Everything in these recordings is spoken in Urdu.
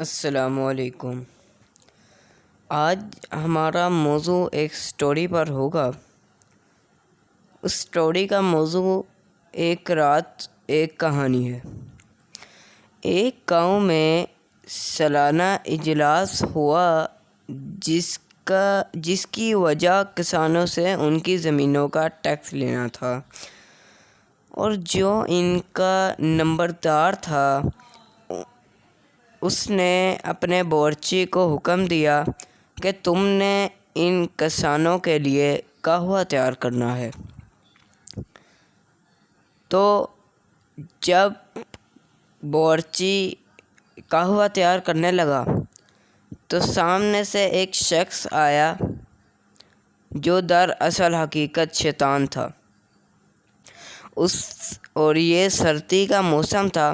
السلام علیکم۔ آج ہمارا موضوع ایک سٹوری پر ہوگا۔ اس سٹوری کا موضوع ایک رات ایک کہانی ہے۔ ایک گاؤں میں سالانہ اجلاس ہوا جس کی وجہ کسانوں سے ان کی زمینوں کا ٹیکس لینا تھا، اور جو ان کا نمبردار تھا اس نے اپنے باورچی کو حکم دیا کہ تم نے ان کسانوں کے لیے قہوہ تیار کرنا ہے۔ تو جب باورچی قہوہ تیار کرنے لگا تو سامنے سے ایک شخص آیا جو دراصل حقیقت شیطان تھا۔ اور یہ سردی کا موسم تھا،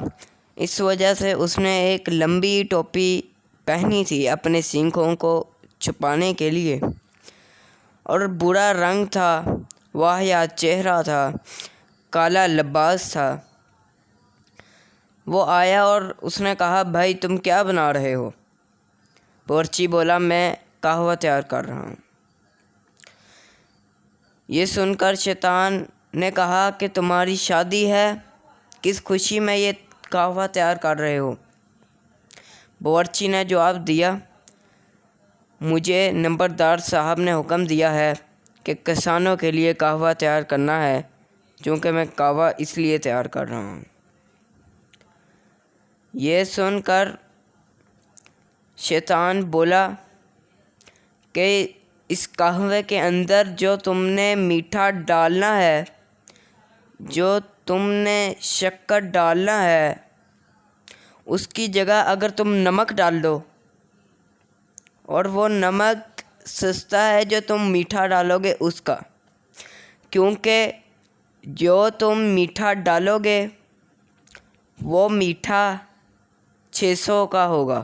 اس وجہ سے اس نے ایک لمبی ٹوپی پہنی تھی اپنے سینگوں کو چھپانے کے لیے، اور برا رنگ تھا، واہیات چہرہ تھا، کالا لباس تھا۔ وہ آیا اور اس نے کہا، بھائی تم کیا بنا رہے ہو؟ باورچی بولا، میں قہوہ تیار کر رہا ہوں۔ یہ سن کر شیطان نے کہا کہ تمہاری شادی ہے، کس خوشی میں یہ قہوہ تیار کر رہے ہو؟ باورچی نے جواب دیا، مجھے نمبردار صاحب نے حکم دیا ہے کہ کسانوں کے لیے قہوہ تیار کرنا ہے، چونکہ میں قہوہ اس لیے تیار کر رہا ہوں۔ یہ سن کر شیطان بولا کہ اس قہوے کے اندر جو تم نے میٹھا ڈالنا ہے، جو تم نے شکر ڈالنا ہے، اس کی جگہ اگر تم نمک ڈال دو، اور وہ نمک سستا ہے جو تم میٹھا ڈالو گے اس کا، کیونکہ جو تم میٹھا ڈالو گے وہ میٹھا 600 کا ہوگا،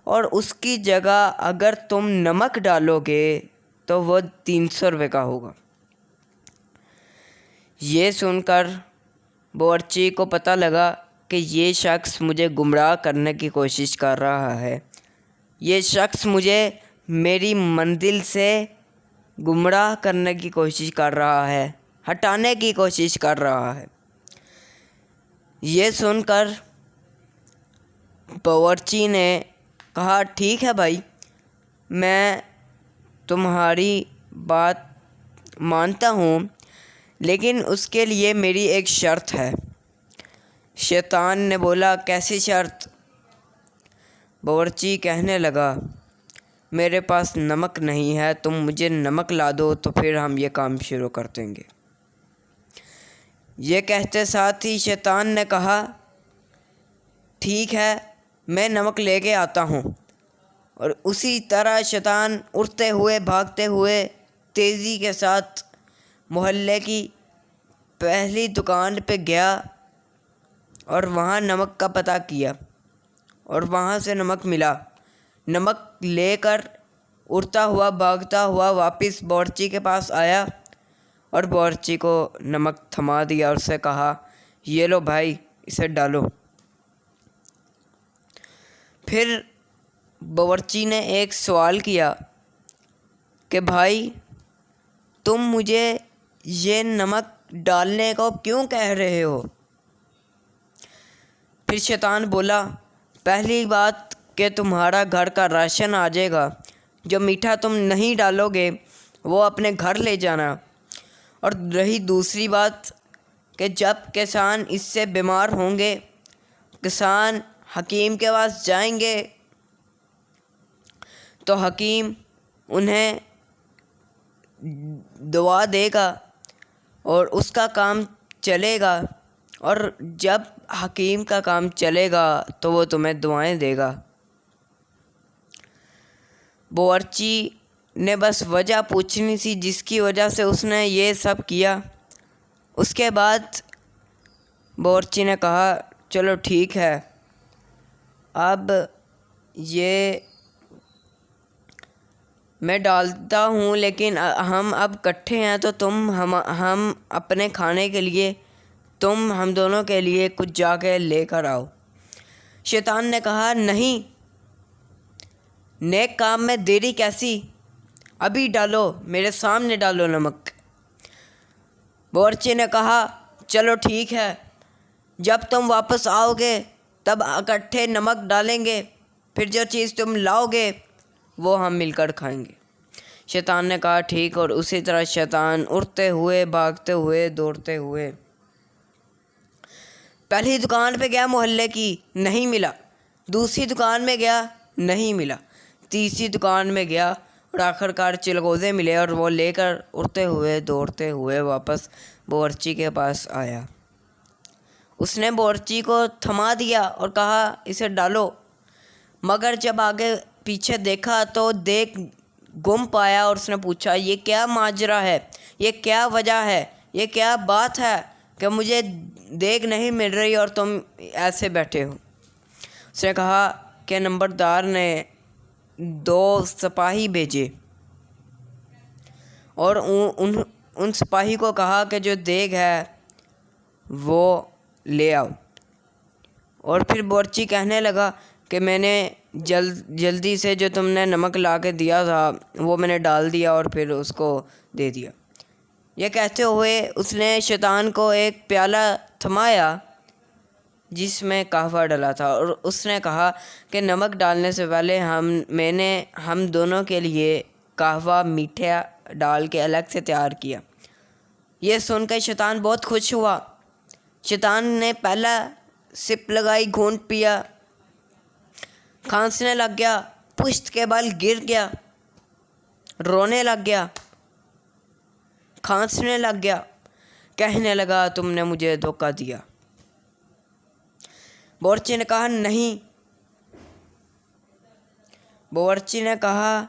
اور اس کی جگہ اگر تم نمک ڈالو گے تو وہ 300 روپے کا ہوگا۔ یہ سن کر باورچی کو پتہ لگا کہ یہ شخص مجھے گمراہ کرنے کی کوشش کر رہا ہے، یہ شخص مجھے میری منزل سے گمراہ کرنے کی کوشش کر رہا ہے، ہٹانے کی کوشش کر رہا ہے۔ یہ سن کر باورچی نے کہا، ٹھیک ہے بھائی، میں تمہاری بات مانتا ہوں، لیکن اس کے لیے میری ایک شرط ہے۔ شیطان نے بولا، کیسی شرط؟ باورچی کہنے لگا، میرے پاس نمک نہیں ہے، تم مجھے نمک لا دو تو پھر ہم یہ کام شروع کر دیں گے۔ یہ کہتے ساتھ ہی شیطان نے کہا، ٹھیک ہے، میں نمک لے کے آتا ہوں۔ اور اسی طرح شیطان اڑتے ہوئے بھاگتے ہوئے تیزی کے ساتھ محلے کی پہلی دکان پہ گیا اور وہاں نمک کا پتہ کیا، اور وہاں سے نمک ملا۔ نمک لے کر اڑتا ہوا بھاگتا ہوا واپس باورچی کے پاس آیا، اور باورچی کو نمک تھما دیا اور اسے کہا، یہ لو بھائی، اسے ڈالو۔ پھر باورچی نے ایک سوال کیا کہ بھائی تم مجھے یہ نمک ڈالنے کو کیوں کہہ رہے ہو؟ پھر شیطان بولا، پہلی بات کہ تمہارا گھر کا راشن آ جائے گا، جو میٹھا تم نہیں ڈالو گے وہ اپنے گھر لے جانا، اور رہی دوسری بات کہ جب کسان اس سے بیمار ہوں گے، کسان حکیم کے پاس جائیں گے تو حکیم انہیں دوا دے گا اور اس کا کام چلے گا، اور جب حکیم کا کام چلے گا تو وہ تمہیں دعائیں دے گا۔ باورچی نے بس وجہ پوچھنی تھی جس کی وجہ سے اس نے یہ سب کیا۔ اس کے بعد باورچی نے کہا، چلو ٹھیک ہے، اب یہ میں ڈالتا ہوں، لیکن ہم اب اکٹھے ہیں تو ہم اپنے کھانے کے لیے ہم دونوں کے لیے کچھ جا کے لے کر آؤ۔ شیطان نے کہا، نہیں، نیک کام میں دیری کیسی، ابھی ڈالو، میرے سامنے ڈالو نمک۔ باورچی نے کہا چلو ٹھیک ہے، جب تم واپس آؤ گے تب اکٹھے نمک ڈالیں گے، پھر جو چیز تم لاؤ گے وہ ہم مل کر کھائیں گے۔ شیطان نے کہا ٹھیک، اور اسی طرح شیطان اڑتے ہوئے، بھاگتے ہوئے، دوڑتے ہوئے پہلی دکان پہ گیا محلے کی، نہیں ملا۔ دوسری دکان میں گیا، نہیں ملا۔ تیسری دکان میں گیا اور آخر کار چلغوزے ملے، اور وہ لے کر اڑتے ہوئے، دوڑتے ہوئے واپس باورچی کے پاس آیا۔ اس نے باورچی کو تھما دیا اور کہا اسے ڈالو، مگر جب آگے پیچھے دیکھا تو دیکھ گم پایا، اور اس نے پوچھا یہ کیا ماجرا ہے، یہ کیا وجہ ہے، یہ کیا بات ہے کہ مجھے دیگ نہیں مل رہی اور تم ایسے بیٹھے ہو۔ اس نے کہا کہ نمبردار نے 2 سپاہی بھیجے اور ان سپاہی کو کہا کہ جو دیگ ہے وہ لے آؤ۔ اور پھر باورچی کہنے لگا کہ میں نے جلدی سے جو تم نے نمک لا کے دیا تھا وہ میں نے ڈال دیا اور پھر اس کو دے دیا۔ یہ کہتے ہوئے اس نے شیطان کو ایک پیالہ تھمایا جس میں قہوہ ڈلا تھا، اور اس نے کہا کہ نمک ڈالنے سے پہلے میں نے ہم دونوں کے لیے قہوہ میٹھا ڈال کے الگ سے تیار کیا۔ یہ سن کے شیطان بہت خوش ہوا۔ شیطان نے پہلا سپ لگائی، گھونٹ پیا، کھانسنے لگ گیا، پشت کے بل گر گیا، رونے لگ گیا، کھانسنے لگ گیا، کہنے لگا تم نے مجھے دھوکہ دیا۔ باورچی نے کہا نہیں، باورچی نے کہا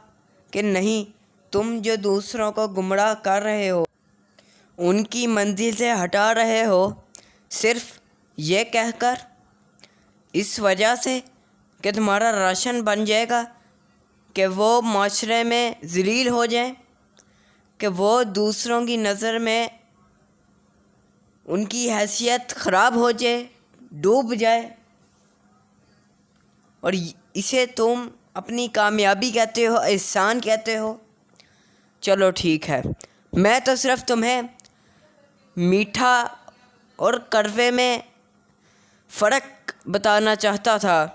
کہ نہیں، تم جو دوسروں کو گمراہ کر رہے ہو، ان کی منزل سے ہٹا رہے ہو، صرف یہ کہہ کر، اس وجہ سے کہ تمہارا راشن بن جائے گا، کہ وہ معاشرے میں ذلیل ہو جائیں، کہ وہ دوسروں کی نظر میں ان کی حیثیت خراب ہو جائے، ڈوب جائے، اور اسے تم اپنی کامیابی کہتے ہو، احسان کہتے ہو۔ چلو ٹھیک ہے، میں تو صرف تمہیں میٹھا اور کڑوے میں فرق بتانا چاہتا تھا۔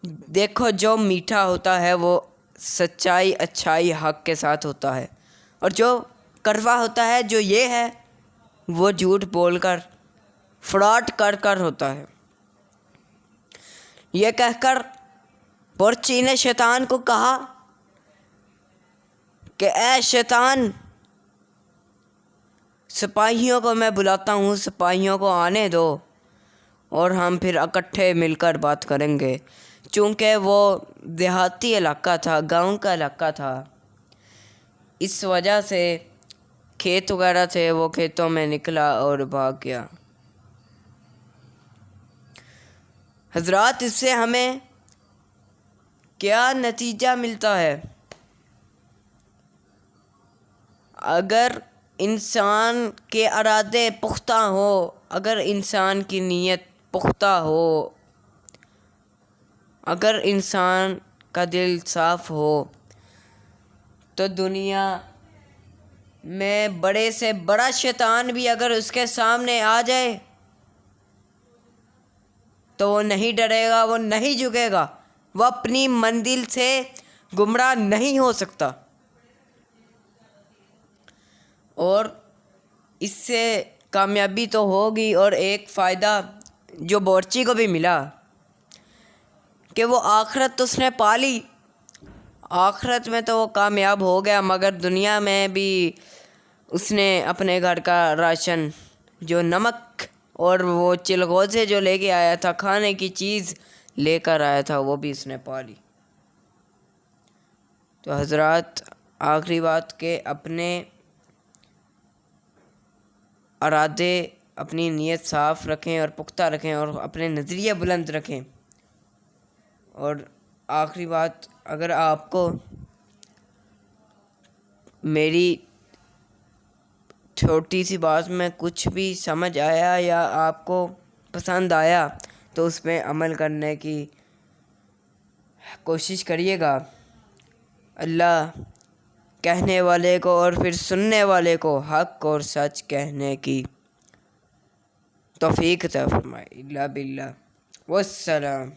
دیکھو جو میٹھا ہوتا ہے وہ سچائی، اچھائی، حق کے ساتھ ہوتا ہے، اور جو کڑوا ہوتا ہے، جو یہ ہے، وہ جھوٹ بول کر، فراڈ کر کر ہوتا ہے۔ یہ کہہ کر باورچی نے شیطان کو کہا کہ اے شیطان، سپاہیوں کو میں بلاتا ہوں، سپاہیوں کو آنے دو اور ہم پھر اکٹھے مل کر بات کریں گے۔ چونکہ وہ دیہاتی علاقہ تھا، گاؤں کا علاقہ تھا، اس وجہ سے کھیت وغیرہ تھے، وہ کھیتوں میں نکلا اور بھاگ گیا۔ حضرات، اس سے ہمیں کیا نتیجہ ملتا ہے؟ اگر انسان کے ارادے پختہ ہو، اگر انسان کی نیت پختہ ہو، اگر انسان کا دل صاف ہو، تو دنیا میں بڑے سے بڑا شیطان بھی اگر اس کے سامنے آ جائے تو وہ نہیں ڈرے گا، وہ نہیں جھکے گا، وہ اپنی منزل سے گمراہ نہیں ہو سکتا۔ اور اس سے کامیابی تو ہوگی، اور ایک فائدہ جو باورچی کو بھی ملا کہ وہ آخرت اس نے پا لی، آخرت میں تو وہ کامیاب ہو گیا، مگر دنیا میں بھی اس نے اپنے گھر کا راشن، جو نمک اور وہ چلغوزے جو لے کے آیا تھا، کھانے کی چیز لے کر آیا تھا، وہ بھی اس نے پا لی۔ تو حضرات، آخری بات کہ اپنے ارادے، اپنی نیت صاف رکھیں اور پختہ رکھیں، اور اپنے نظریے بلند رکھیں۔ اور آخری بات، اگر آپ کو میری چھوٹی سی بات میں کچھ بھی سمجھ آیا یا آپ کو پسند آیا تو اس پہ عمل کرنے کی کوشش کریے گا اللہ کہنے والے کو اور پھر سننے والے کو حق اور سچ کہنے کی توفیق عطا فرمائے۔ الا باللہ والسلام۔